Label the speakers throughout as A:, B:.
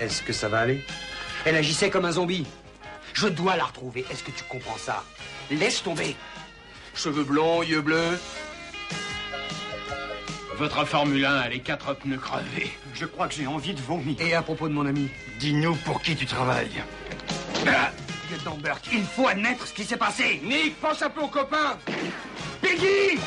A: Est-ce que ça va aller? Elle agissait comme un zombie. Je dois la retrouver. Est-ce que tu comprends ça? Laisse tomber. Cheveux blonds, yeux bleus.
B: Votre Formule 1 a les 4 pneus crevés.
C: Je crois que j'ai envie de vomir.
A: Et à propos de mon ami?
C: Dis-nous pour qui tu travailles.
A: Lieutenant Burke, il faut admettre ce qui s'est passé.
B: Nick, pense un peu aux copains.
A: Peggy!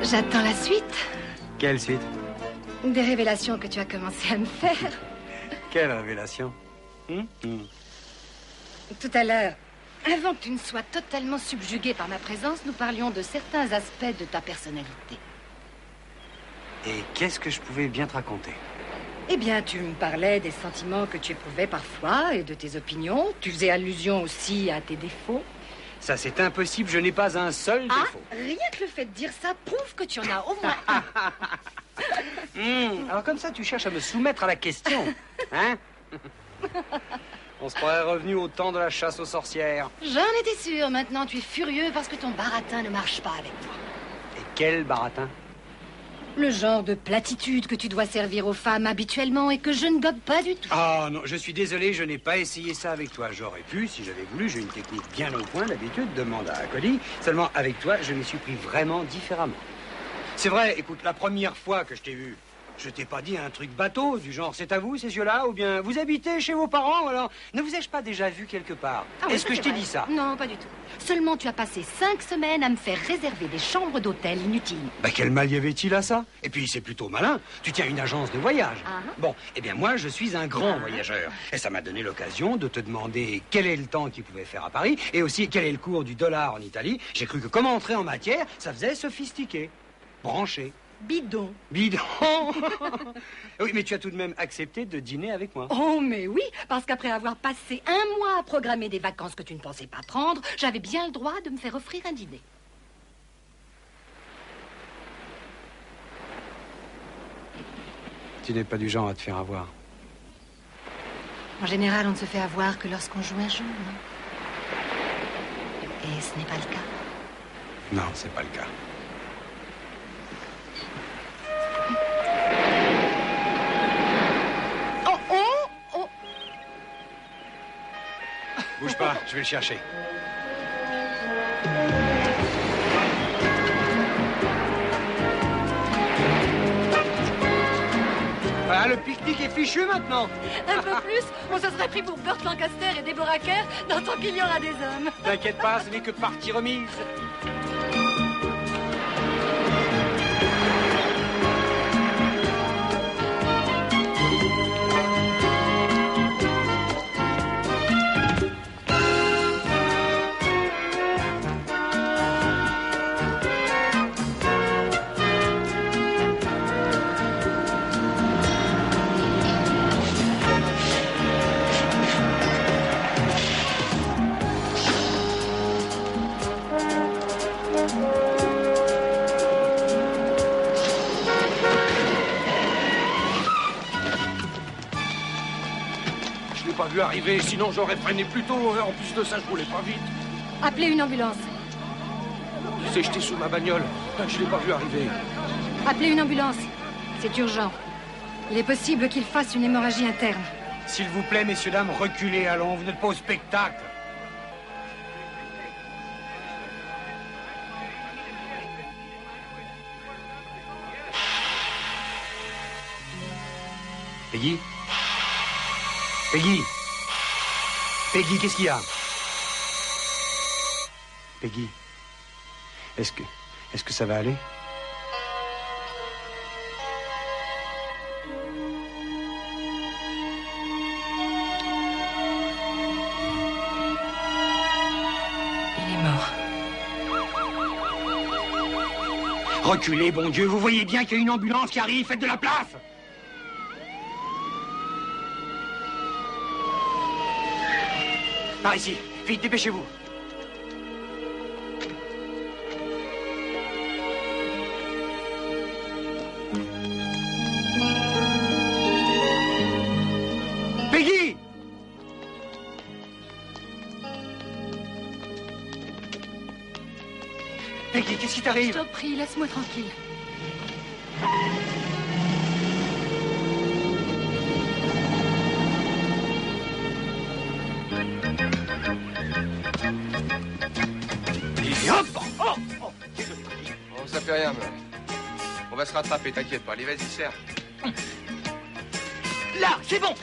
D: J'attends la suite.
A: Quelle suite?
D: Des révélations que tu as commencé à me faire.
A: Quelle révélation?
D: Tout à l'heure, avant que tu ne sois totalement subjugué par ma présence, nous parlions de certains aspects de ta personnalité.
A: Et qu'est-ce que je pouvais bien te raconter?
D: Eh bien, tu me parlais des sentiments que tu éprouvais parfois et de tes opinions. Tu faisais allusion aussi à tes défauts.
A: Ça, c'est impossible, je n'ai pas un seul défaut.
D: Rien que le fait de dire ça prouve que tu en as au moins un.
A: Alors comme ça, tu cherches à me soumettre à la question, hein? On se croirait revenu au temps de la chasse aux sorcières.
D: J'en étais sûre. Maintenant, tu es furieux parce que ton baratin ne marche pas avec toi.
A: Et quel baratin?
D: Le genre de platitude que tu dois servir aux femmes habituellement et que je ne gobe pas du tout.
A: Ah non, je suis désolé, je n'ai pas essayé ça avec toi. J'aurais pu, si j'avais voulu, j'ai une technique bien au point d'habitude, demande à Cody. Seulement, avec toi, je m'y suis pris vraiment différemment. C'est vrai, écoute, la première fois que je t'ai vu, je t'ai pas dit un truc bateau, du genre, c'est à vous, ces yeux-là, ou bien, vous habitez chez vos parents, alors, ne vous ai-je pas déjà vu quelque part? Est-ce que je t'ai dit ça?
D: Non, pas du tout. Seulement, tu as passé 5 semaines à me faire réserver des chambres d'hôtel inutiles.
A: Bah, quel mal y avait-il à ça? Et puis, c'est plutôt malin. Tu tiens une agence de voyage. Bon, eh bien, moi, je suis un grand voyageur. Et ça m'a donné l'occasion de te demander quel est le temps qu'il pouvait faire à Paris et aussi quel est le cours du dollar en Italie. J'ai cru que comme entrer en matière, ça faisait sophistiqué, branché.
D: Bidon.
A: Bidon. Oui, mais tu as tout de même accepté de dîner avec moi.
D: Oh, mais oui, parce qu'après avoir passé 1 mois à programmer des vacances que tu ne pensais pas prendre, j'avais bien le droit de me faire offrir un dîner.
A: Tu n'es pas du genre à te faire avoir.
D: En général, on ne se fait avoir que lorsqu'on joue un jeu, non? Et ce n'est pas le cas.
A: Non, c'est pas le cas. Bouge pas, je vais le chercher. Ah, le pique-nique est fichu maintenant.
D: Un peu plus, on se serait pris pour Burt Lancaster et Deborah Kerr dans tant qu'il y aura des hommes.
A: T'inquiète pas, ce n'est que partie remise.
B: vu arriver, sinon j'aurais freiné plus tôt. En plus de ça, je roulais pas vite.
D: Appelez une ambulance.
B: Il s'est jeté sous ma bagnole. Je l'ai pas vu arriver.
D: Appelez une ambulance. C'est urgent. Il est possible qu'il fasse une hémorragie interne.
A: S'il vous plaît, messieurs, dames, reculez, allons, vous n'êtes pas au spectacle. Peggy? Peggy? Peggy, qu'est-ce qu'il y a? Peggy? Est-ce que ça va aller?
D: Il est mort.
A: Reculez, bon Dieu, vous voyez bien qu'il y a une ambulance qui arrive, faites de la place! Par ici, vite, dépêchez-vous. Peggy! Peggy, qu'est-ce qui t'arrive?
D: Je t'en prie, laisse-moi tranquille.
A: Et hop! Oh!
E: Oh, ça fait rien, mais... On va se rattraper, t'inquiète pas. Allez, vas-y, serre.
A: Là, c'est bon!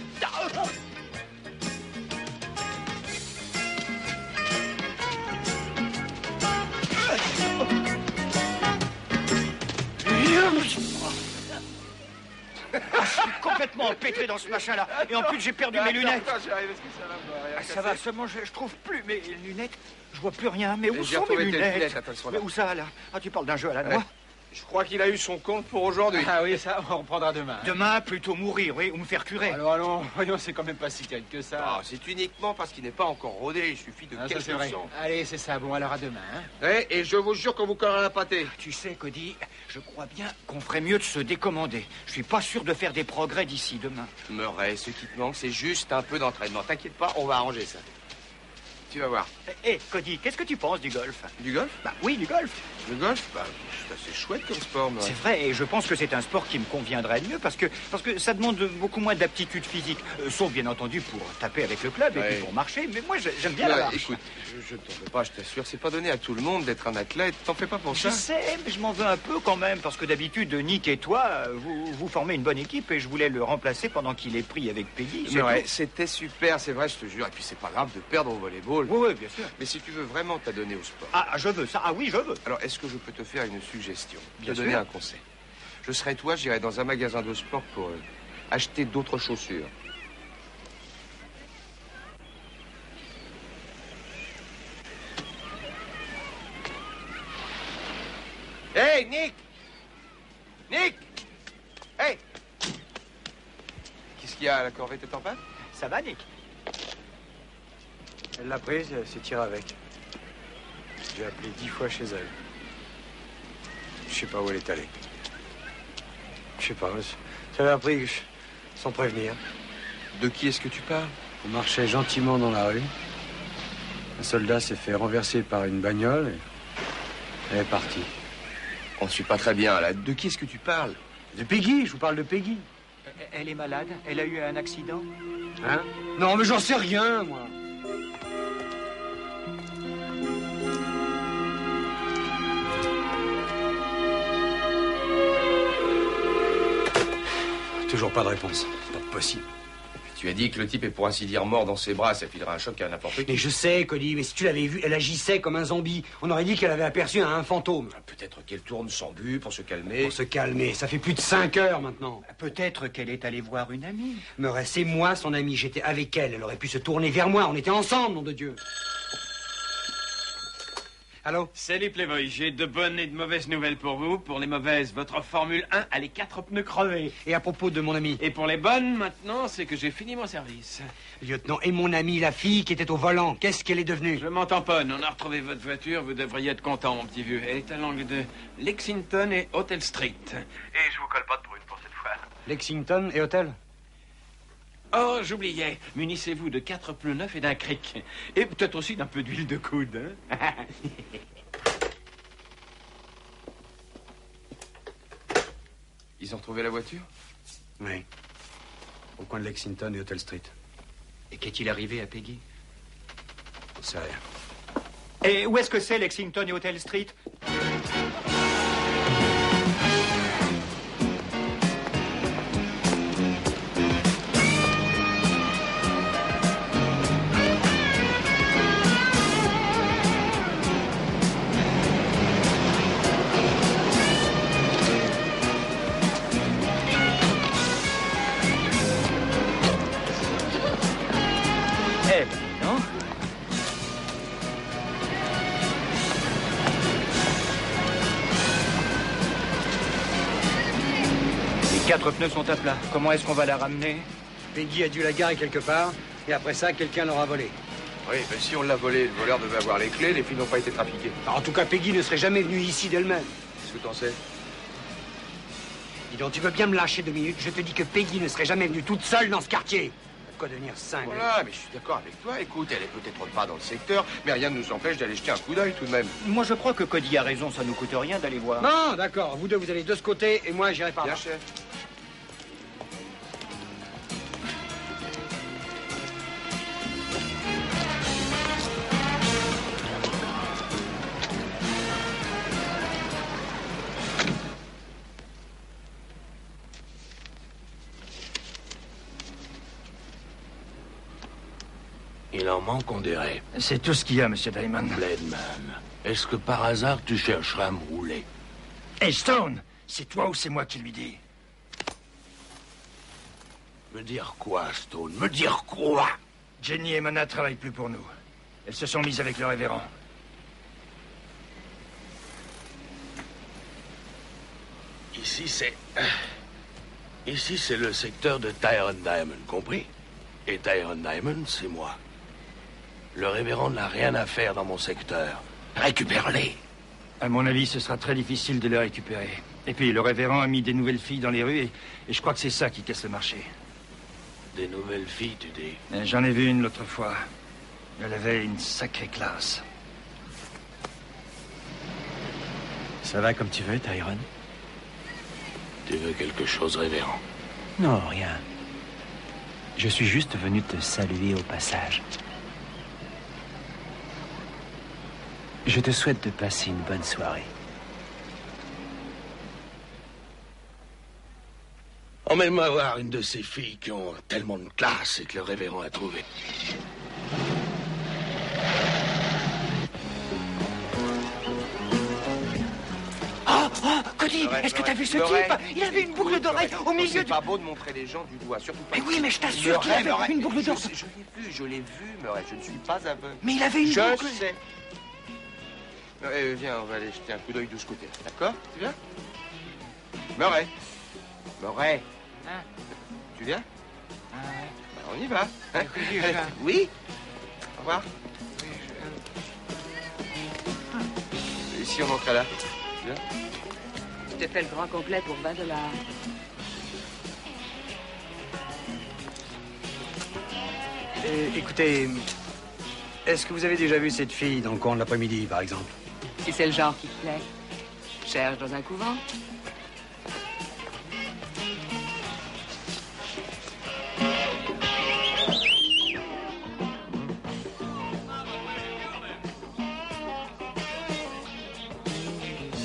C: Je suis complètement empêtré dans ce machin-là. Et en plus, j'ai perdu mes lunettes.
E: Attends, j'arrive, est-ce que ça va me rien
C: Ça va,
E: casser
C: seulement, je trouve plus mes lunettes. Je vois plus rien. Mais où
E: J'ai
C: sont mes
E: retrouvé tes
C: lunettes?
E: lunettes, attends, elles sont là.
C: Mais où ça, là? Ah, tu parles d'un jeu à la noix?
E: Ouais. Je crois qu'il a eu son compte pour aujourd'hui.
B: Ah oui, ça, on reprendra demain.
C: Demain, plutôt mourir, oui, ou me faire curer.
B: Allons, voyons, c'est quand même pas si calme que ça.
E: Ah, c'est uniquement parce qu'il n'est pas encore rodé. Il suffit de
B: Ah, ça,
E: quelques
B: c'est vrai.
E: sons.
B: Allez, c'est ça. Bon, alors à demain. Hein.
E: Et je vous jure qu'on vous collera la pâtée.
C: Tu sais, Cody, je crois bien qu'on ferait mieux de se décommander. Je suis pas sûr de faire des progrès d'ici demain.
E: Murray, ce qui te manque, c'est juste un peu d'entraînement. T'inquiète pas, on va arranger ça. Tu vas voir.
C: Hé, Cody, qu'est-ce que tu penses du golf?
E: Du golf?
C: Bah oui, du golf.
E: Le golf, bah, c'est assez chouette comme sport, Murray.
C: C'est vrai, et je pense que c'est un sport qui me conviendrait mieux parce que ça demande beaucoup moins d'aptitude physique. Sauf bien entendu pour taper avec le club et
E: Ouais.
C: puis pour marcher. Mais moi, j'aime bien la
E: Ouais,
C: marche.
E: écoute, je t'en veux pas, je t'assure, c'est pas donné à tout le monde d'être un athlète. T'en fais pas pour
C: Je
E: ça.
C: sais, mais je m'en veux un peu quand même, parce que d'habitude, Nick et toi, vous formez une bonne équipe et je voulais le remplacer pendant qu'il est pris avec Peggy. c'est
E: Ouais,
C: tout.
E: c'était super, c'est vrai, je te jure. Et puis c'est pas grave de perdre au volleyball.
C: Oui, bien sûr.
E: Mais si tu veux vraiment t'adonner au sport,
C: Ah, je veux ça. Ah oui, je veux.
E: alors est-ce que je peux te faire une suggestion?
C: Bien
E: Te donner
C: sûr.
E: un conseil. Je serais toi, j'irais dans un magasin de sport pour acheter d'autres chaussures. Hey, Nick! Nick! Hey! Qu'est-ce qu'il y a? La corvette est en panne?
C: Ça va, Nick?
A: Elle l'a prise, elle s'est tirée avec. J'ai appelé 10 fois chez elle. Je sais pas où elle est allée. Je sais pas, ça l'a pris sans prévenir.
E: De qui est-ce que tu parles?
A: On marchait gentiment dans la rue. Un soldat s'est fait renverser par une bagnole et elle est partie.
E: On ne suit pas très bien, là. De qui est-ce que tu parles?
A: De Peggy, je vous parle de Peggy.
C: Elle est malade? Elle a eu un accident?
A: Hein? Non, mais j'en sais rien, moi. Toujours pas de réponse. C'est pas possible.
E: Tu as dit que le type est pour ainsi dire mort dans ses bras, ça filera un choc à n'importe qui.
A: Mais je sais, Cody, mais si tu l'avais vue, elle agissait comme un zombie. On aurait dit qu'elle avait aperçu un fantôme.
E: Peut-être qu'elle tourne sans but pour se calmer.
A: Pour se calmer, ça fait plus de 5 heures maintenant.
C: Peut-être qu'elle est allée voir une amie.
A: Murray, c'est moi son amie, j'étais avec elle. Elle aurait pu se tourner vers moi, on était ensemble, nom de Dieu. Allô?
B: Salut Playboy, j'ai de bonnes et de mauvaises nouvelles pour vous. Pour les mauvaises, votre Formule 1 a les 4 pneus crevés.
A: Et à propos de mon ami?
B: Et pour les bonnes, maintenant, c'est que j'ai fini mon service.
A: Lieutenant, et mon amie, la fille qui était au volant, qu'est-ce qu'elle est devenue?
B: Je m'en tamponne, on a retrouvé votre voiture, vous devriez être content, mon petit vieux. Elle est à l'angle de Lexington et Hotel Street.
F: Et je vous colle pas de brune pour cette fois.
A: Lexington et hôtel?
B: Oh, j'oubliais. Munissez-vous de 4 pneus neufs et d'un cric. Et peut-être aussi d'un peu d'huile de coude. Hein.
E: Ils ont trouvé la voiture?
A: Oui. Au coin de Lexington et Hotel Street.
C: Et qu'est-il arrivé à Peggy?
A: Je sais rien.
C: Et où est-ce que c'est Lexington et Hotel Street? Non? Les 4 pneus sont à plat. Comment est-ce qu'on va la ramener?
A: Peggy a dû la garer quelque part, et après ça, quelqu'un l'aura volée.
E: Oui, mais si on l'a volé, le voleur devait avoir les clés, les filles n'ont pas été trafiquées.
A: En tout cas, Peggy ne serait jamais venue ici d'elle-même.
E: Qu'est-ce que t'en sais?
A: Dis donc, tu veux bien me lâcher 2 minutes? Je te dis que Peggy ne serait jamais venue toute seule dans ce quartier. Quoi devenir cinglé?
E: Voilà, mais je suis d'accord avec toi. Écoute, elle est peut-être pas dans le secteur, mais rien ne nous empêche d'aller jeter un coup d'œil tout de même.
C: Moi, je crois que Cody a raison, ça nous coûte rien d'aller voir.
A: Non, d'accord. Vous deux, vous allez de ce côté, et moi, j'irai par là.
E: Bien, chef.
F: Il en manque, on dirait.
C: C'est tout ce qu'il y a, Monsieur Diamond.
F: Bledman, est-ce que par hasard tu chercherais à me rouler?
C: Hey, Stone, c'est toi ou c'est moi qui lui dis?
F: Me dire quoi, Stone? Me dire quoi?
C: Jenny et Mona travaillent plus pour nous. Elles se sont mises avec le révérend.
F: Ici, c'est... Ici, c'est le secteur de Tyrone Diamond, compris? Et Tyrone Diamond, c'est moi. Le révérend n'a rien à faire dans mon secteur. Récupère-les.
C: À mon avis, ce sera très difficile de les récupérer. Et puis, le révérend a mis des nouvelles filles dans les rues et je crois que c'est ça qui casse le marché.
F: Des nouvelles filles, tu dis?
C: J'en ai vu une l'autre fois. Elle avait une sacrée classe.
G: Ça va comme tu veux, Tyrone?
F: Tu veux quelque chose, révérend?
G: Non, rien. Je suis juste venu te saluer au passage. Je te souhaite de passer une bonne soirée.
F: Emmène-moi voir une de ces filles qui ont tellement de classe et que le révérend a trouvé.
C: Oh, Cody, est-ce que t'as vu ce type? Il avait une boucle d'oreille au milieu
E: C'est
C: du...
E: pas beau de montrer les gens du doigt, surtout pas.
C: Mais oui, mais je t'assure qu'il avait une boucle d'oreille.
E: Je l'ai vu, Murray, je ne suis pas aveugle.
C: Mais il avait une
E: Je
C: boucle...
E: sais. Viens, on va aller jeter un coup d'œil de ce côté, d'accord? Tu viens? Murray. Murray.
C: Hein?
E: Tu viens?
C: Ah ouais.
E: Bah, on y va. Hein?
C: Oui, je viens.
E: Oui? Au revoir. Et si on entrait là? Tu viens?
H: Je te fais le grand complet pour $20.
A: Écoutez, est-ce que vous avez déjà vu cette fille dans le coin de l'après-midi, par exemple?
H: Si c'est le genre qui te plaît, cherche dans un couvent.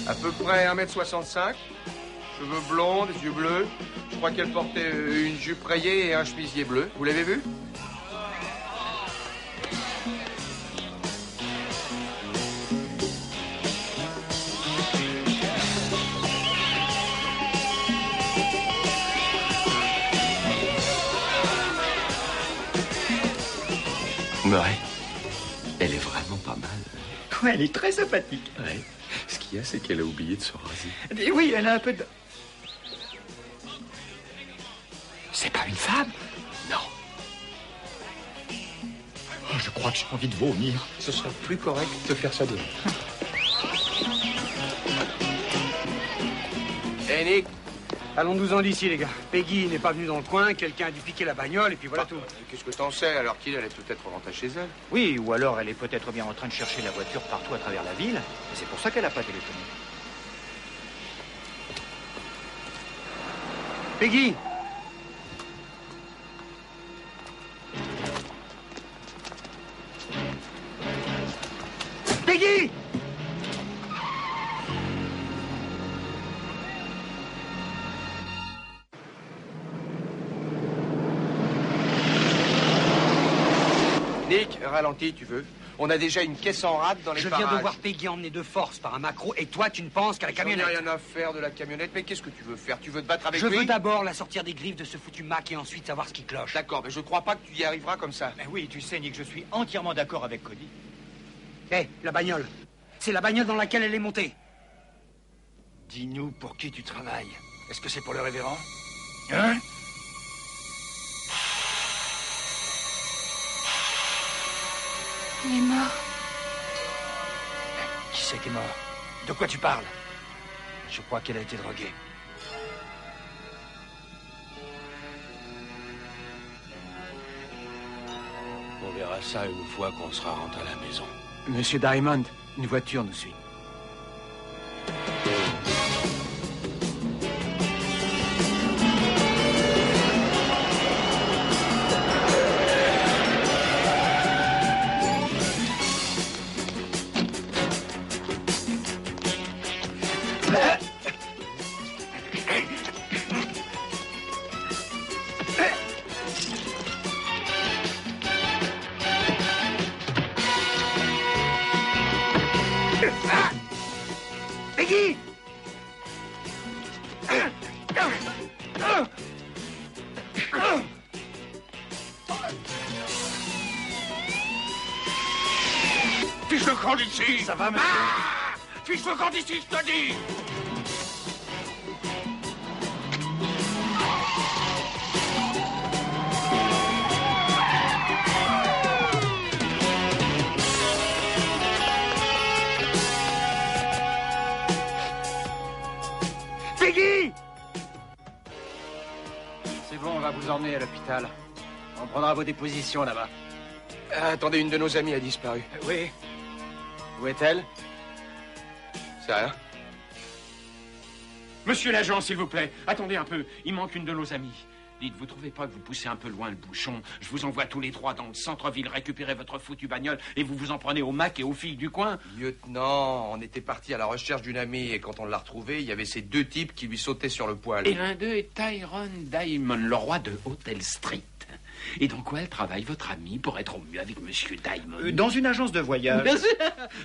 E: À peu près 1m65, cheveux blonds, des yeux bleus. Je crois qu'elle portait une jupe rayée et un chemisier bleu. Vous l'avez vu?
F: Murray, elle est vraiment pas mal.
C: Ouais, elle est très sympathique.
F: Ouais. Ce qu'il y a, c'est qu'elle a oublié de se raser.
C: Et oui, elle a un peu de... C'est pas une femme?
F: Non.
C: Oh, je crois que j'ai envie de vomir.
E: Ce serait plus correct de faire ça demain. Hey Nick,
A: Allons-nous-en d'ici, les gars. Peggy n'est pas venue dans le coin, quelqu'un a dû piquer la bagnole, et puis voilà tout.
E: Qu'est-ce que t'en sais alors qu'il elle est peut-être rentrée chez elle?
C: Oui, ou alors elle est peut-être bien en train de chercher la voiture partout à travers la ville. Et c'est pour ça qu'elle n'a pas téléphoné.
A: Peggy! Peggy!
E: Nick, ralentis, tu veux? On a déjà une caisse en rade dans les parages.
A: Je viens de voir Peggy emmener de force par un macro, et toi, tu ne penses qu'à la camionnette.
E: J'en ai rien à faire de la camionnette, mais qu'est-ce que tu veux faire? Tu veux te battre avec
A: Je
E: lui?
A: veux d'abord la sortir des griffes de ce foutu Mac et ensuite savoir ce qui cloche.
E: D'accord, mais je crois pas que tu y arriveras comme ça.
C: Mais oui, tu sais, Nick, je suis entièrement d'accord avec Cody.
A: Hé, la bagnole. C'est la bagnole dans laquelle elle est montée.
C: Dis-nous pour qui tu travailles. Est-ce que c'est pour le révérend? Hein?
D: Il est mort.
C: Qui c'est qui est mort? De quoi tu parles? Je crois qu'elle a été droguée.
F: On verra ça une fois qu'on sera rentré à la maison.
G: Monsieur Diamond, une voiture nous suit.
A: Peggy!
F: Fiche le camp d'ici!
C: Ça va, monsieur?
F: Fiche le camp d'ici, je te dis!
A: Peggy!
G: C'est bon, on va vous emmener à l'hôpital. On prendra vos dépositions là-bas.
E: Ah, attendez, une de nos amies a disparu.
C: Oui.
G: Où est-elle?
E: C'est rien.
B: Monsieur l'agent, s'il vous plaît, attendez un peu. Il manque une de nos amies. Dites, vous trouvez pas que vous poussez un peu loin le bouchon? Je vous envoie tous les trois dans le centre-ville récupérer votre foutue bagnole et vous vous en prenez au Mac et aux filles du coin?
E: Lieutenant, on était parti à la recherche d'une amie et quand on l'a retrouvée, il y avait ces deux types qui lui sautaient sur le poil.
B: Et l'un d'eux est Tyrone Diamond, le roi de Hotel Street. Et dans quoi elle travaille, votre amie, pour être au mieux avec Monsieur Diamond?
C: Dans une agence de voyage.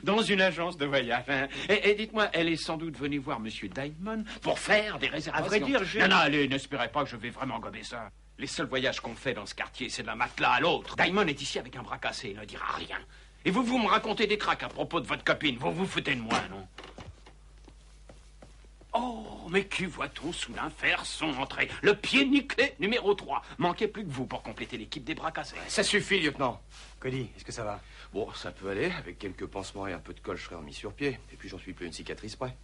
B: Dans une agence de voyage. Hein. Et dites-moi, elle est sans doute venue voir Monsieur Diamond pour faire des réservations.
C: À vrai dire, j'ai...
B: Non, allez, n'espérez pas que je vais vraiment gober ça. Les seuls voyages qu'on fait dans ce quartier, c'est d'un matelas à l'autre. Diamond est ici avec un bras cassé, il ne dira rien. Et vous me racontez des craques à propos de votre copine. Vous vous foutez de moi, non? Oh, mais qui voit-on sous l'enfer son entrée? Le pied nickelé, numéro 3. Manquait plus que vous pour compléter l'équipe des bras cassés.
E: Ça suffit, lieutenant.
A: Cody, est-ce que ça va?
E: Bon, ça peut aller. Avec quelques pansements et un peu de colle, je serai remis sur pied. Et puis, j'en suis plus une cicatrice près.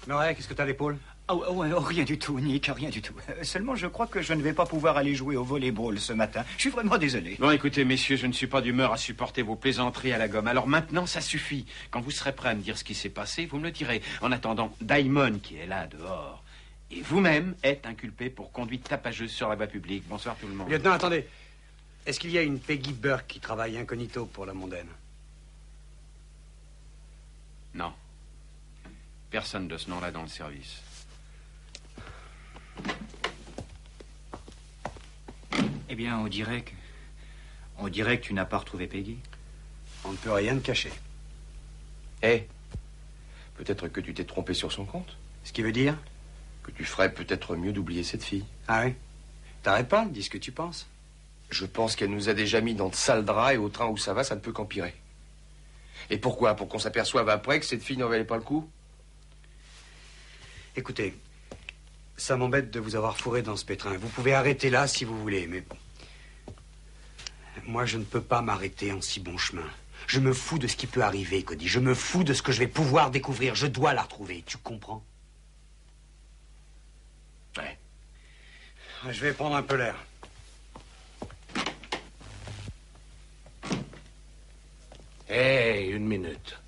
A: Murray, qu'est-ce que t'as à l'épaule?
C: Rien du tout, Nick, rien du tout. Seulement, je crois que je ne vais pas pouvoir aller jouer au volleyball ce matin. Je suis vraiment désolé.
B: Bon, écoutez, messieurs, je ne suis pas d'humeur à supporter vos plaisanteries à la gomme. Alors maintenant, ça suffit. Quand vous serez prêts à me dire ce qui s'est passé, vous me le direz. En attendant, Diamond, qui est là, dehors, et vous-même êtes inculpé pour conduite tapageuse sur la voie publique. Bonsoir tout le monde.
A: Lieutenant, attendez. Est-ce qu'il y a une Peggy Burke qui travaille incognito pour la mondaine?
B: Non. Personne de ce nom-là dans le service.
C: Eh bien, on dirait que tu n'as pas retrouvé Peggy.
A: On ne peut rien te cacher.
E: Eh, peut-être que tu t'es trompé sur son compte.
A: Ce qui veut dire?
E: Que tu ferais peut-être mieux d'oublier cette fille.
A: Ah oui? T'arrêtes pas, dis ce que tu penses.
E: Je pense qu'elle nous a déjà mis dans de sales draps et au train où ça va, ça ne peut qu'empirer. Et pourquoi? Pour qu'on s'aperçoive après que cette fille n'en valait pas le coup?
A: Écoutez, ça m'embête de vous avoir fourré dans ce pétrin. Vous pouvez arrêter là si vous voulez, mais bon. Moi, je ne peux pas m'arrêter en si bon chemin. Je me fous de ce qui peut arriver, Cody. Je me fous de ce que je vais pouvoir découvrir. Je dois la retrouver, tu comprends? Je vais prendre un peu l'air.
F: Hé, une minute.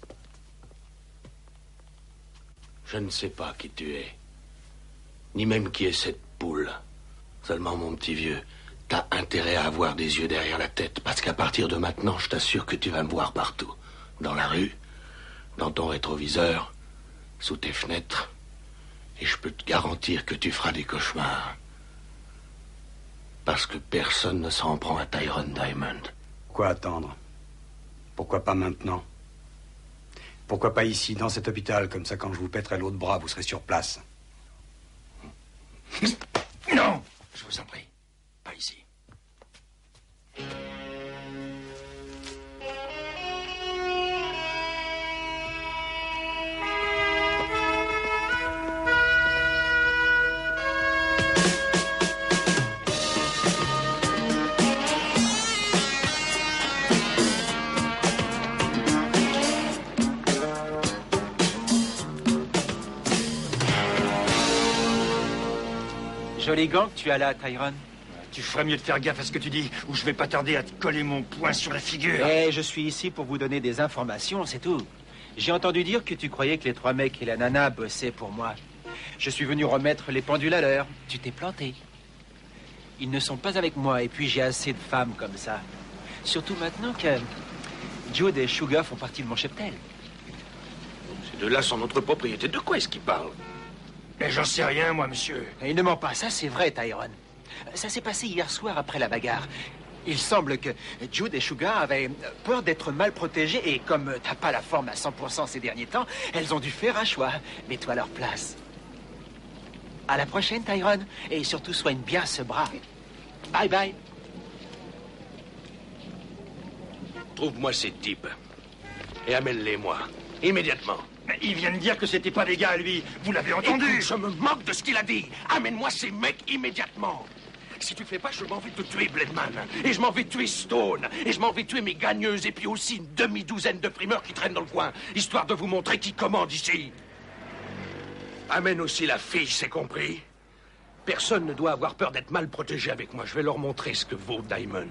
F: Je ne sais pas qui tu es, ni même qui est cette poule. Seulement, mon petit vieux, t'as intérêt à avoir des yeux derrière la tête, parce qu'à partir de maintenant, je t'assure que tu vas me voir partout. Dans la rue, dans ton rétroviseur, sous tes fenêtres, et je peux te garantir que tu feras des cauchemars. Parce que personne ne s'en prend à Tyrone Diamond.
A: Pourquoi attendre? Pourquoi pas maintenant? Pourquoi pas ici, dans cet hôpital? Comme ça, quand je vous pèterai l'autre bras, vous serez sur place.
F: Non, je vous en prie. Pas ici.
G: Joli gant que tu as là, Tyrone.
C: Tu ferais mieux de faire gaffe à ce que tu dis, ou je vais pas tarder à te coller mon poing sur la figure.
G: Eh, je suis ici pour vous donner des informations, c'est tout. J'ai entendu dire que tu croyais que les 3 mecs et la nana bossaient pour moi. Je suis venu remettre les pendules à l'heure. Tu t'es planté. Ils ne sont pas avec moi, et puis j'ai assez de femmes comme ça. Surtout maintenant que Jude et Sugar font partie de mon cheptel.
F: Ces deux-là sont notre propriété. De quoi est-ce qu'ils parlent?
C: Mais j'en sais rien, moi, monsieur.
G: Et il ne ment pas, ça c'est vrai, Tyrone. Ça s'est passé hier soir après la bagarre. Il semble que Jude et Sugar avaient peur d'être mal protégées et comme t'as pas la forme à 100% ces derniers temps, elles ont dû faire un choix. Mets-toi à leur place. À la prochaine, Tyrone. Et surtout, soigne bien ce bras. Bye bye.
F: Trouve-moi ces types et amène-les-moi immédiatement.
C: Mais il vient de dire que c'était pas des gars à lui. Vous l'avez entendu?
F: Écoute, je me moque de ce qu'il a dit. Amène-moi ces mecs immédiatement. Si tu fais pas, je m'en vais te tuer, Bledman. Et je m'en vais tuer Stone. Et je m'en vais tuer mes gagneuses. Et puis aussi une demi-douzaine de primeurs qui traînent dans le coin. Histoire de vous montrer qui commande ici. Amène aussi la fille, c'est compris? Personne ne doit avoir peur d'être mal protégé avec moi. Je vais leur montrer ce que vaut Diamond.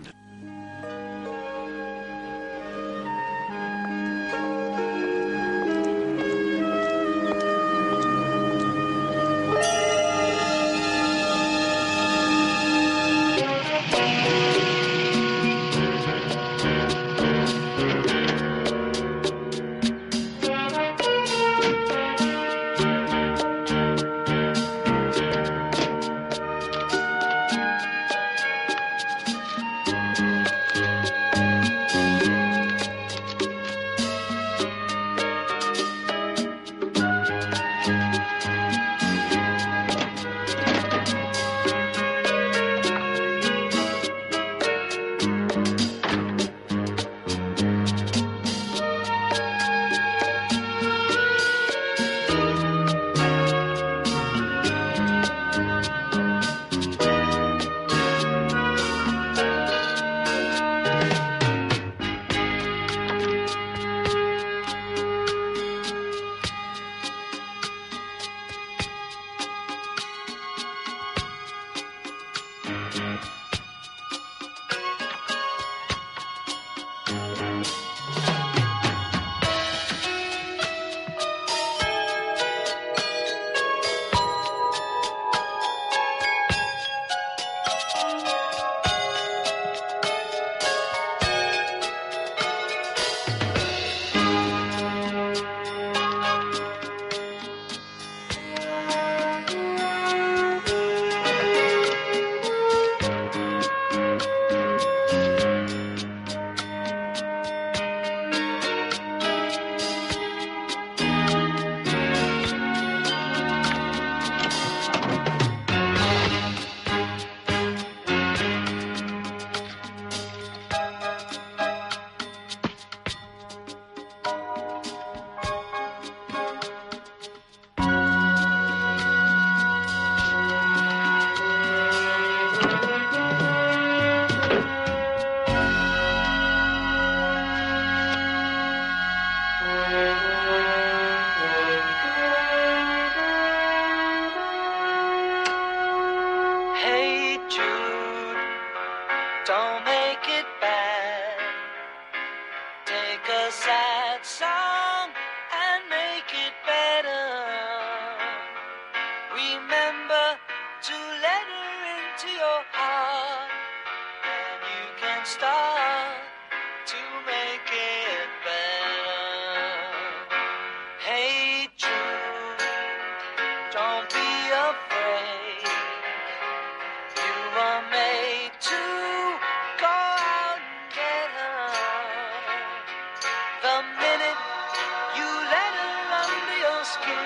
I: skin,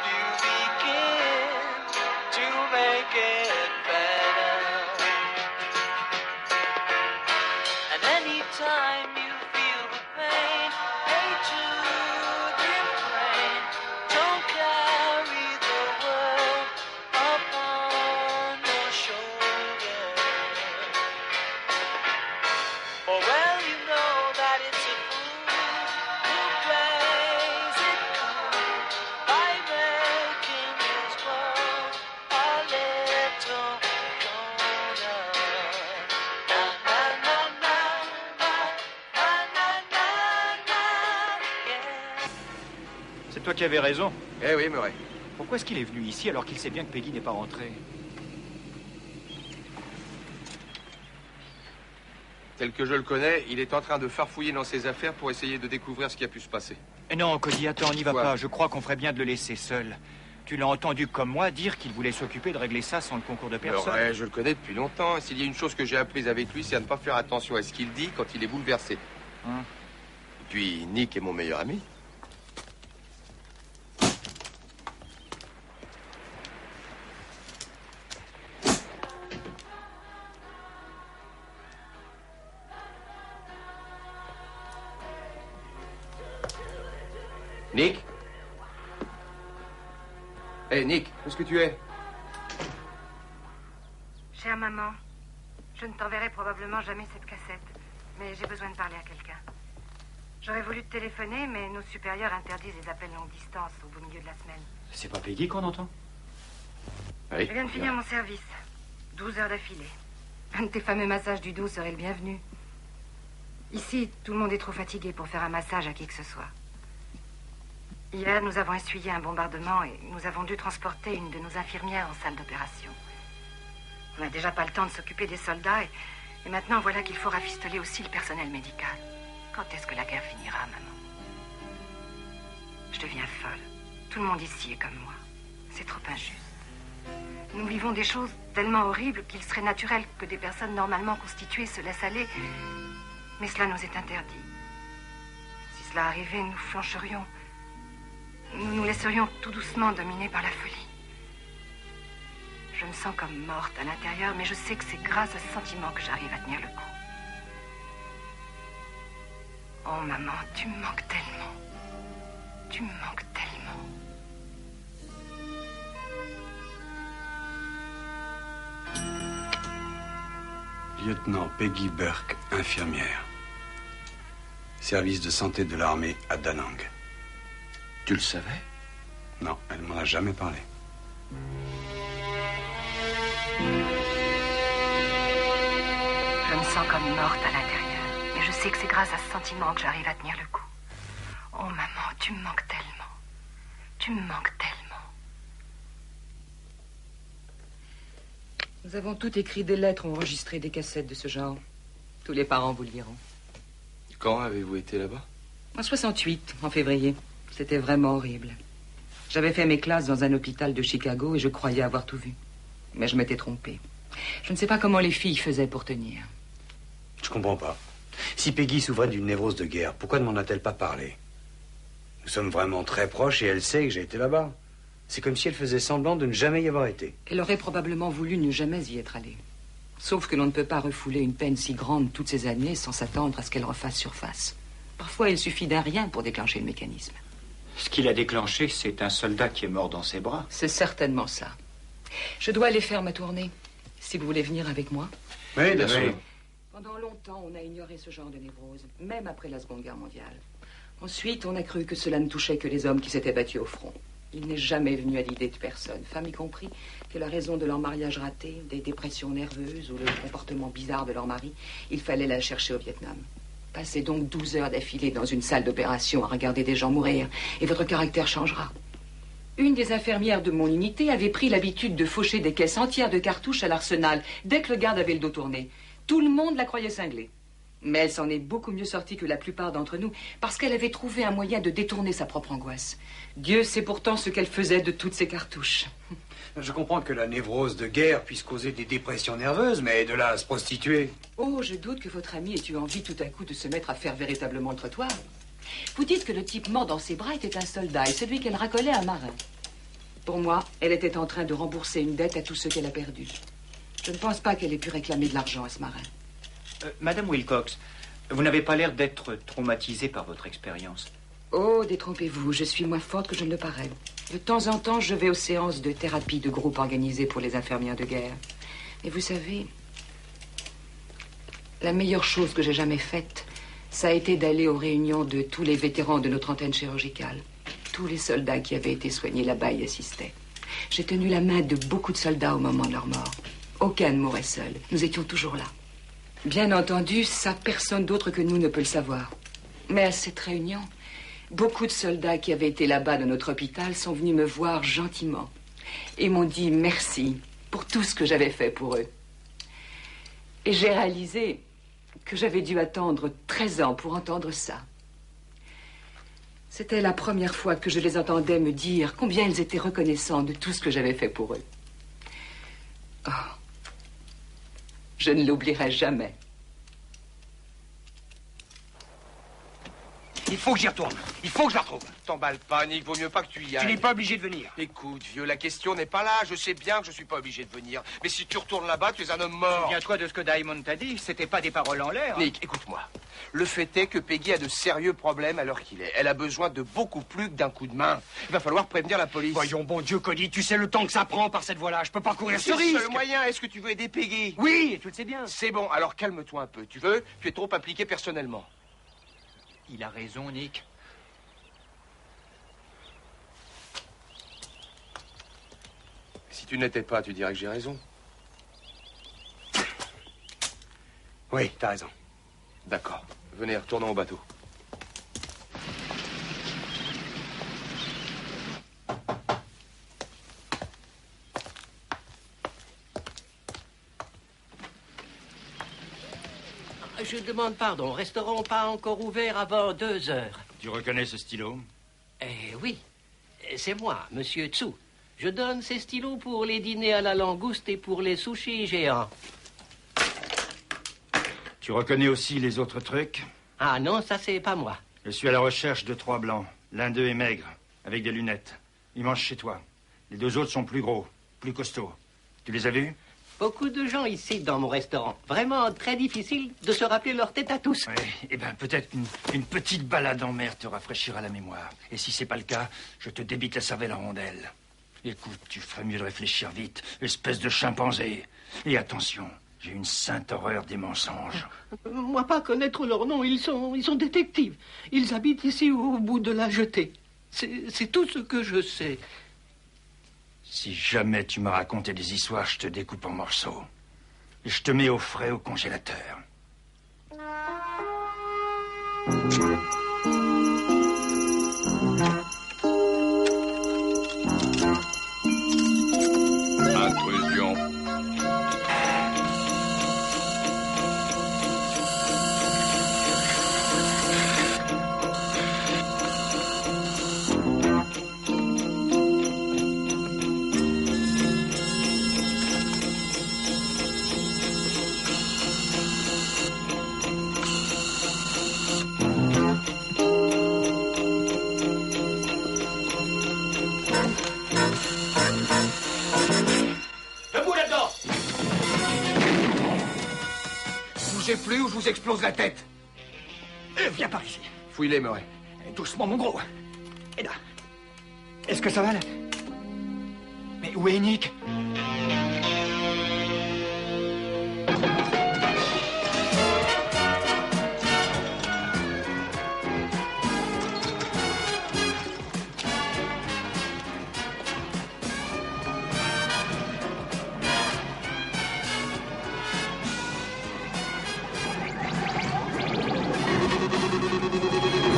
I: you begin to make it better. And anytime you feel the pain, hate to refrain, don't carry the world upon your shoulder. For well you know that it's a fool who plays it cool by making his world a little colder. Na na na na na na na na na, yeah.
C: C'est toi qui avais raison.
E: Eh oui, Murray.
C: Pourquoi est-ce qu'il est venu ici alors qu'il sait bien que Peggy n'est pas rentrée?
E: Tel que je le connais, il est en train de farfouiller dans ses affaires pour essayer de découvrir ce qui a pu se passer.
C: Non, Cody, attends, n'y va
E: Quoi?
C: pas. Je crois qu'on ferait bien de le laisser seul. Tu l'as entendu comme moi dire qu'il voulait s'occuper de régler ça sans le concours de personne.
E: Ouais, je le connais depuis longtemps. S'il y a une chose que j'ai apprise avec lui, c'est à ne pas faire attention à ce qu'il dit quand il est bouleversé.
C: Hein?
E: Et puis, Nick est mon meilleur ami. Nick? Hé, Nick, où est-ce que tu es?
D: Chère maman, je ne t'enverrai probablement jamais cette cassette, mais j'ai besoin de parler à quelqu'un. J'aurais voulu te téléphoner, mais nos supérieurs interdisent les appels longue distance au beau milieu de la semaine.
C: C'est pas Peggy qu'on entend?
E: Oui.
D: Je viens de finir mon service. 12 heures d'affilée. Un de tes fameux massages du dos serait le bienvenu. Ici, tout le monde est trop fatigué pour faire un massage à qui que ce soit. Hier, nous avons essuyé un bombardement et nous avons dû transporter une de nos infirmières en salle d'opération. On n'a déjà pas le temps de s'occuper des soldats et maintenant voilà qu'il faut rafistoler aussi le personnel médical. Quand est-ce que la guerre finira, maman? Je deviens folle. Tout le monde ici est comme moi. C'est trop injuste. Nous vivons des choses tellement horribles qu'il serait naturel que des personnes normalement constituées se laissent aller. Mais cela nous est interdit. Si cela arrivait, nous flancherions. Nous nous laisserions tout doucement dominer par la folie. Je me sens comme morte à l'intérieur, mais je sais que c'est grâce à ce sentiment que j'arrive à tenir le coup. Oh, maman, tu me manques tellement. Tu me manques tellement.
A: Lieutenant Peggy Burke, infirmière. Service de santé de l'armée à Da Nang.
F: Tu le savais?
A: Non, elle m'en a jamais parlé.
D: Je me sens comme morte à l'intérieur, mais je sais que c'est grâce à ce sentiment que j'arrive à tenir le coup. Oh, maman, tu me manques tellement. Tu me manques tellement.
H: Nous avons tout écrit des lettres, enregistré des cassettes de ce genre. Tous les parents vous le diront.
E: Quand avez-vous été là-bas?
H: En 68, en février. C'était vraiment horrible. J'avais fait mes classes dans un hôpital de Chicago et je croyais avoir tout vu. Mais je m'étais trompée. Je ne sais pas comment les filles faisaient pour tenir.
A: Je comprends pas. Si Peggy souffrait d'une névrose de guerre, pourquoi ne m'en a-t-elle pas parlé? Nous sommes vraiment très proches et elle sait que j'ai été là-bas. C'est comme si elle faisait semblant de ne jamais y avoir été.
H: Elle aurait probablement voulu ne jamais y être allée. Sauf que l'on ne peut pas refouler une peine si grande toutes ces années sans s'attendre à ce qu'elle refasse surface. Parfois, il suffit d'un rien pour déclencher le mécanisme.
C: Ce qu'il a déclenché, c'est un soldat qui est mort dans ses bras.
H: C'est certainement ça. Je dois aller faire ma tournée. Si vous voulez venir avec moi.
A: Oui, bien sûr.
H: Pendant longtemps, on a ignoré ce genre de névrose, même après la Seconde Guerre mondiale. Ensuite, on a cru que cela ne touchait que les hommes qui s'étaient battus au front. Il n'est jamais venu à l'idée de personne, femmes y compris, que la raison de leur mariage raté, des dépressions nerveuses ou le comportement bizarre de leur mari, il fallait la chercher au Vietnam. Passez donc 12 heures d'affilée dans une salle d'opération à regarder des gens mourir, et votre caractère changera. Une des infirmières de mon unité avait pris l'habitude de faucher des caisses entières de cartouches à l'arsenal dès que le garde avait le dos tourné. Tout le monde la croyait cinglée. Mais elle s'en est beaucoup mieux sortie que la plupart d'entre nous parce qu'elle avait trouvé un moyen de détourner sa propre angoisse. Dieu sait pourtant ce qu'elle faisait de toutes ces cartouches.
A: Je comprends que la névrose de guerre puisse causer des dépressions nerveuses, mais de là à se prostituer...
H: Oh, je doute que votre amie ait eu envie tout à coup de se mettre à faire véritablement le trottoir. Vous dites que le type mort dans ses bras était un soldat et celui qu'elle racolait un marin. Pour moi, elle était en train de rembourser une dette à tous ceux qu'elle a perdus. Je ne pense pas qu'elle ait pu réclamer de l'argent à ce marin.
C: Madame Wilcox, vous n'avez pas l'air d'être traumatisée par votre expérience.
H: Oh, détrompez-vous, je suis moins forte que je ne le parais. De temps en temps, je vais aux séances de thérapie de groupe organisées pour les infirmières de guerre. Et vous savez, la meilleure chose que j'ai jamais faite, ça a été d'aller aux réunions de tous les vétérans de notre antenne chirurgicale. Tous les soldats qui avaient été soignés là-bas y assistaient. J'ai tenu la main de beaucoup de soldats au moment de leur mort. Aucun ne mourait seul. Nous étions toujours là. Bien entendu, ça, personne d'autre que nous ne peut le savoir. Mais à cette réunion, beaucoup de soldats qui avaient été là-bas dans notre hôpital sont venus me voir gentiment et m'ont dit merci pour tout ce que j'avais fait pour eux. Et j'ai réalisé que j'avais dû attendre 13 ans pour entendre ça. C'était la première fois que je les entendais me dire combien ils étaient reconnaissants de tout ce que j'avais fait pour eux. Oh, je ne l'oublierai jamais.
A: Il faut que j'y retourne. Il faut que je la retrouve.
E: T'emballe pas, Nick, vaut mieux pas que tu y ailles.
A: Tu n'es pas obligé de venir.
E: Écoute, vieux, la question n'est pas là. Je sais bien que je suis pas obligé de venir. Mais si tu retournes là-bas, tu es un homme mort.
C: Souviens-toi de ce que Diamond t'a dit. C'était pas des paroles en l'air.
E: Nick, écoute-moi. Le fait est que Peggy a de sérieux problèmes à l'heure qu'il est. Elle a besoin de beaucoup plus que d'un coup de main. Il va falloir prévenir la police.
A: Voyons, bon Dieu, Cody, tu sais le temps que ça prend par cette voie-là. Je peux pas courir ce
E: C'est
A: risque.
E: le seul moyen. Est-ce que tu veux aider Peggy?
A: Oui, et tu le sais bien.
E: C'est bon, alors calme-toi un peu. Tu veux? Tu es trop impliqué personnellement.
C: Il a raison, Nick.
E: Si tu n'étais pas, tu dirais que j'ai raison.
A: Oui, t'as raison.
E: D'accord. Venez, retournons au bateau.
J: Je demande pardon. Restaurant pas encore ouvert avant 2 heures.
K: Tu reconnais ce stylo?
J: Oui. C'est moi, Monsieur Tsu. Je donne ces stylos pour les dîners à la langouste et pour les sushis géants.
K: Tu reconnais aussi les autres trucs?
J: Ah non, ça c'est pas moi.
K: Je suis à la recherche de 3 blancs. L'un d'eux est maigre, avec des lunettes. Ils mangent chez toi. Les 2 autres sont plus gros, plus costauds. Tu les as vus?
J: Beaucoup de gens ici dans mon restaurant. Vraiment très difficile de se rappeler leur tête à tous.
K: Oui, eh bien peut-être une petite balade en mer te rafraîchira la mémoire. Et si c'est pas le cas, je te débite la cervelle en rondelles. Écoute, tu ferais mieux de réfléchir vite, espèce de chimpanzé. Et attention, j'ai une sainte horreur des mensonges.
J: Moi pas connaître leur nom, ils sont détectives. Ils habitent ici au bout de la jetée. C'est tout ce que je sais.
K: Si jamais tu m'as raconté des histoires, je te découpe en morceaux. Et je te mets au frais au congélateur.
E: Intrusion. Bougez plus ou je vous explose la tête.
A: Viens par ici.
E: Fouille-les, Murray.
A: Doucement, mon gros. Et là. Est-ce que ça va, là?
G: Mais où est Nick?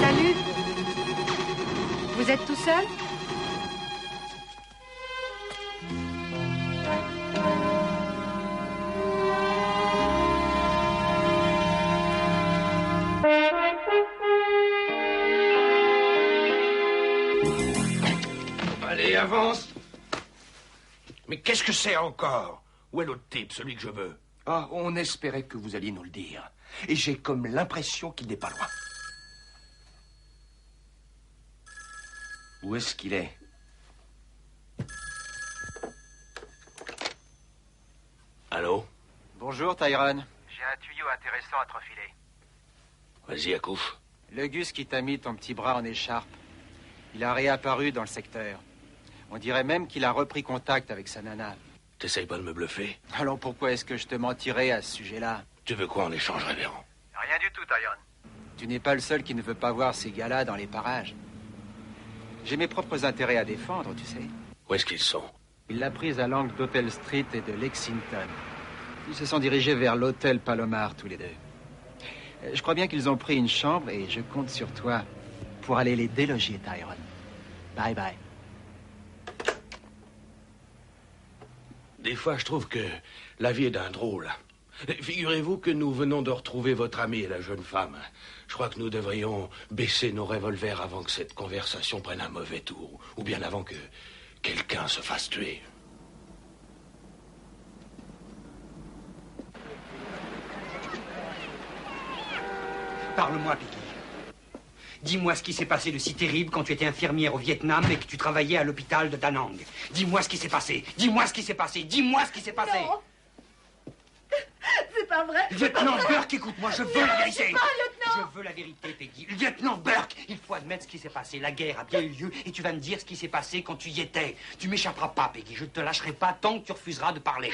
D: Salut. Vous êtes tout seul?
F: Allez, avance. Mais qu'est-ce que c'est encore? Où est l'autre type, celui que je veux?
E: Ah, on espérait que vous alliez nous le dire. Et j'ai comme l'impression qu'il n'est pas loin.
B: Où est-ce qu'il est?
F: Allô?
G: Bonjour, Tyrone.
L: J'ai un tuyau intéressant à te refiler.
F: Vas-y, accouche.
G: Le Gus qui t'a mis ton petit bras en écharpe. Il a réapparu dans le secteur. On dirait même qu'il a repris contact avec sa nana.
F: T'essayes pas de me bluffer?
G: Alors pourquoi est-ce que je te mentirais à ce sujet-là?
F: Tu veux quoi en échange, révérend?
L: Rien du tout, Tyrone.
G: Tu n'es pas le seul qui ne veut pas voir ces gars-là dans les parages. J'ai mes propres intérêts à défendre, tu sais.
F: Où est-ce qu'ils sont?
G: Il l'a prise à l'angle d'Hotel Street et de Lexington. Ils se sont dirigés vers l'hôtel Palomar, tous les deux. Je crois bien qu'ils ont pris une chambre et je compte sur toi pour aller les déloger, Tyrone. Bye bye.
F: Des fois, je trouve que la vie est d'un drôle. Figurez-vous que nous venons de retrouver votre amie, la jeune femme. Je crois que nous devrions baisser nos revolvers avant que cette conversation prenne un mauvais tour. Ou bien avant que quelqu'un se fasse tuer.
A: Parle-moi, Peggy. Dis-moi ce qui s'est passé de si terrible quand tu étais infirmière au Vietnam et que tu travaillais à l'hôpital de Da Nang. Dis-moi ce qui s'est passé. Dis-moi ce qui s'est passé. Dis-moi ce qui s'est passé.
M: Non. C'est pas vrai.
A: Lieutenant Burke, écoute-moi, je veux la vérité.
M: Pas, lieutenant.
A: Je veux la vérité, Peggy. Lieutenant Burke, il faut admettre ce qui s'est passé. La guerre a bien eu lieu et tu vas me dire ce qui s'est passé quand tu y étais. Tu m'échapperas pas, Peggy. Je ne te lâcherai pas tant que tu refuseras de parler.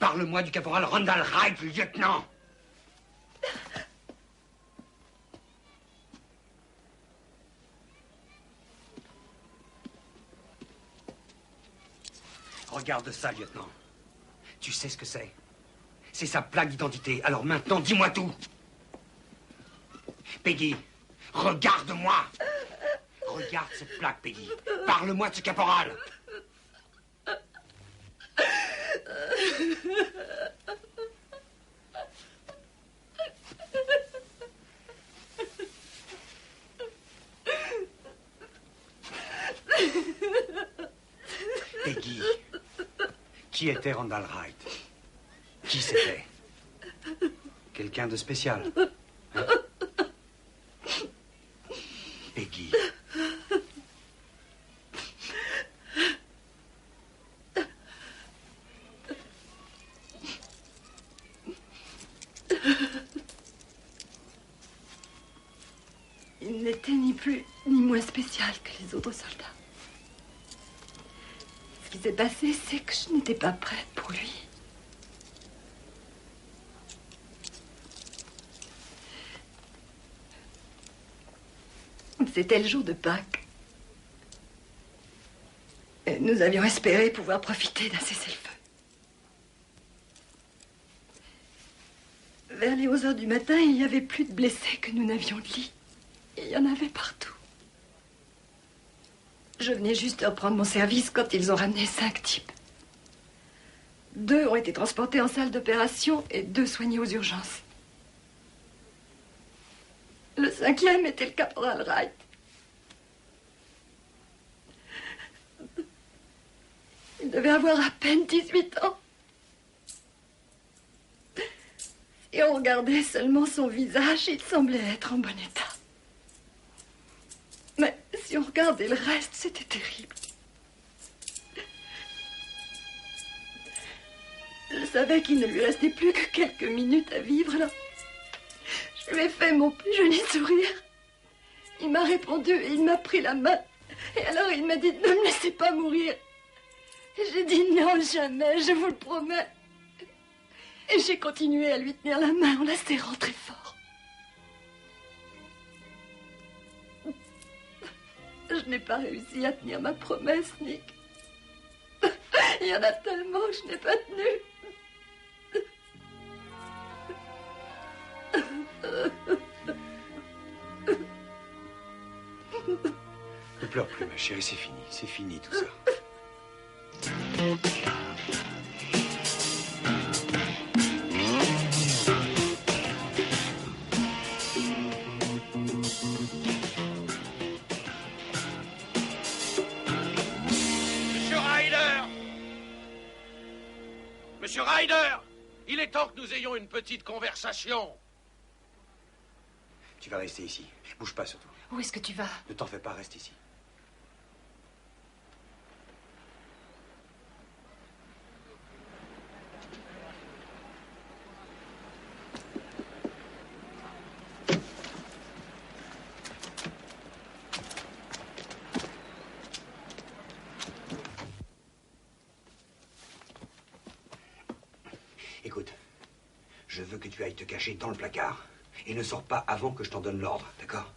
A: Parle-moi du caporal Randall Wright, lieutenant. Regarde ça, lieutenant. Tu sais ce que c'est? C'est sa plaque d'identité. Alors maintenant, dis-moi tout. Peggy, regarde-moi. Regarde cette plaque, Peggy. Parle-moi de ce caporal. Peggy, qui était Randall Wright? Qui c'était? Quelqu'un de spécial, hein? Peggy.
M: Il n'était ni plus ni moins spécial que les autres soldats. Ce qui s'est passé, c'est que je n'étais pas prête pour lui. C'était le jour de Pâques. Et nous avions espéré pouvoir profiter d'un cessez-le-feu. Vers les 11 heures du matin, il y avait plus de blessés que nous n'avions de lit. Il y en avait partout. Je venais juste de reprendre mon service quand ils ont ramené 5 types. 2 ont été transportés en salle d'opération et 2 soignés aux urgences. Le 5e était le caporal Wright. Il devait avoir à peine 18 ans. Si on regardait seulement son visage, il semblait être en bon état. Mais si on regardait le reste, c'était terrible. Je savais qu'il ne lui restait plus que quelques minutes à vivre, là. Je lui ai fait mon plus joli sourire. Il m'a répondu et il m'a pris la main. Et alors il m'a dit de ne me laisser pas mourir. Et j'ai dit non, jamais, je vous le promets. Et j'ai continué à lui tenir la main en la serrant très fort. Je n'ai pas réussi à tenir ma promesse, Nick. Il y en a tellement que je n'ai pas tenu.
A: Ne pleure plus, ma chérie, c'est fini tout ça.
F: Monsieur Ryder! Monsieur Ryder! Il est temps que nous ayons une petite conversation.
A: Tu vas rester ici. Bouge pas surtout.
D: Où est-ce que tu vas?
A: Ne t'en fais pas, reste ici. veux que tu ailles te cacher dans le placard. Et ne sors pas avant que je t'en donne l'ordre, d'accord?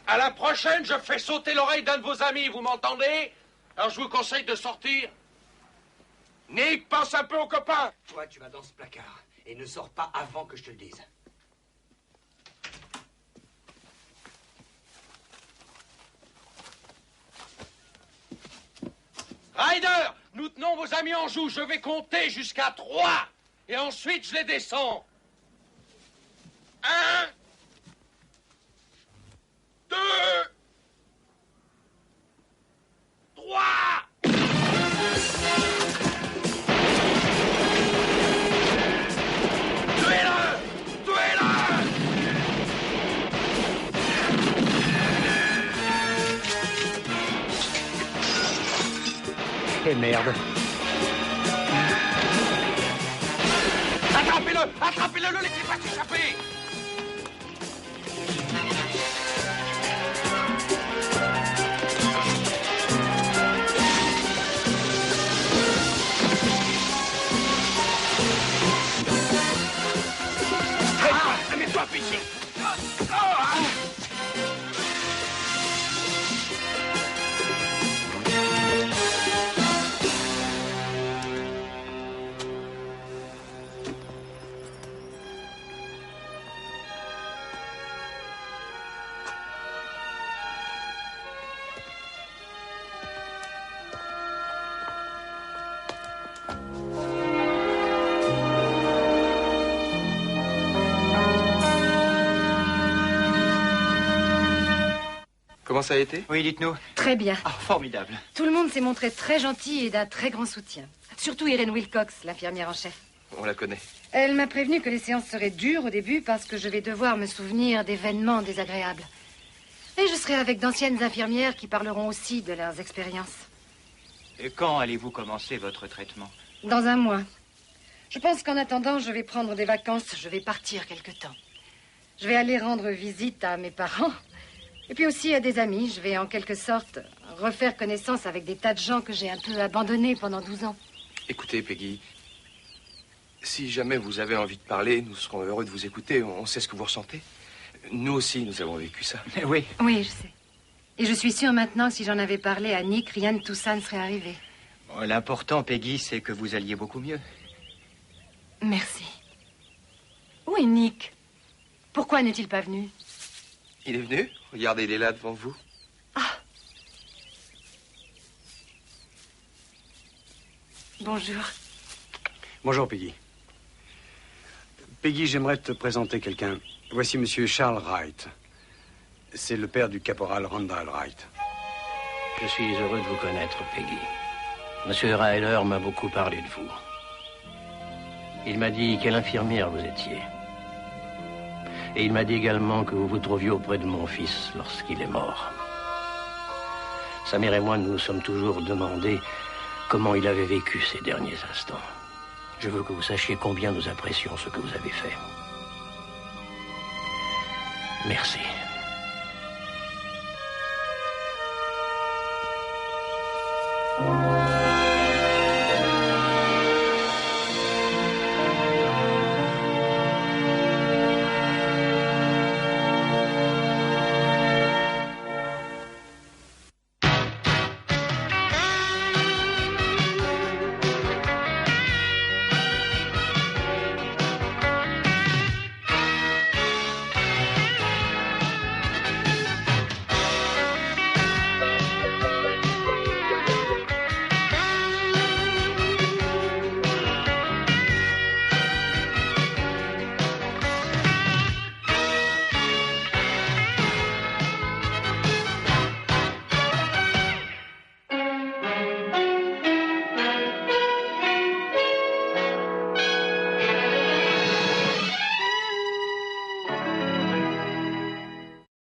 F: À la prochaine, je fais sauter l'oreille d'un de vos amis, vous m'entendez? Alors je vous conseille de sortir. Nick, pense un peu aux copains.
A: Toi, tu vas dans ce placard. Et ne sors pas avant que je te le dise.
F: Ryder, nous tenons vos amis en joue. Je vais compter jusqu'à 3. Et ensuite, je les descends. 1, 2, 3. Tuez-le! Tuez-le!
A: Eh merde.
F: Attrapez-le! Attrapez-le! Ne laissez pas s'échapper! Ah! Mets-toi ici!
E: Comment ça a été?
C: Oui, dites-nous.
D: Très bien.
C: Ah, formidable.
D: Tout le monde s'est montré très gentil et d'un très grand soutien. Surtout Irene Wilcox, l'infirmière en chef.
E: On la connaît.
D: Elle m'a prévenu que les séances seraient dures au début parce que je vais devoir me souvenir d'événements désagréables. Et je serai avec d'anciennes infirmières qui parleront aussi de leurs expériences.
C: Et quand allez-vous commencer votre traitement?
D: Dans un mois. Je pense qu'en attendant, je vais prendre des vacances. Je vais partir quelque temps. Je vais aller rendre visite à mes parents. Et puis aussi à des amis. Je vais en quelque sorte refaire connaissance avec des tas de gens que j'ai un peu abandonnés pendant 12 ans.
E: Écoutez, Peggy, si jamais vous avez envie de parler, nous serons heureux de vous écouter. On sait ce que vous ressentez. Nous aussi, nous avons vécu ça.
C: Oui.
D: Oui, je sais. Et je suis sûre maintenant que si j'en avais parlé à Nick, rien de tout ça ne serait arrivé.
C: Bon, l'important, Peggy, c'est que vous alliez beaucoup mieux.
D: Merci. Où est Nick? Pourquoi n'est-il pas venu?
E: Il est venu? Regardez, il est là devant vous.
D: Ah. Bonjour.
A: Bonjour, Peggy. Peggy, j'aimerais te présenter quelqu'un. Voici monsieur Charles Wright. C'est le père du caporal Randall Wright.
N: Je suis heureux de vous connaître, Peggy. Monsieur Ryder m'a beaucoup parlé de vous. Il m'a dit quelle infirmière vous étiez. Et il m'a dit également que vous vous trouviez auprès de mon fils lorsqu'il est mort. Sa mère et moi nous sommes toujours demandé comment il avait vécu ces derniers instants. Je veux que vous sachiez combien nous apprécions ce que vous avez fait. Merci.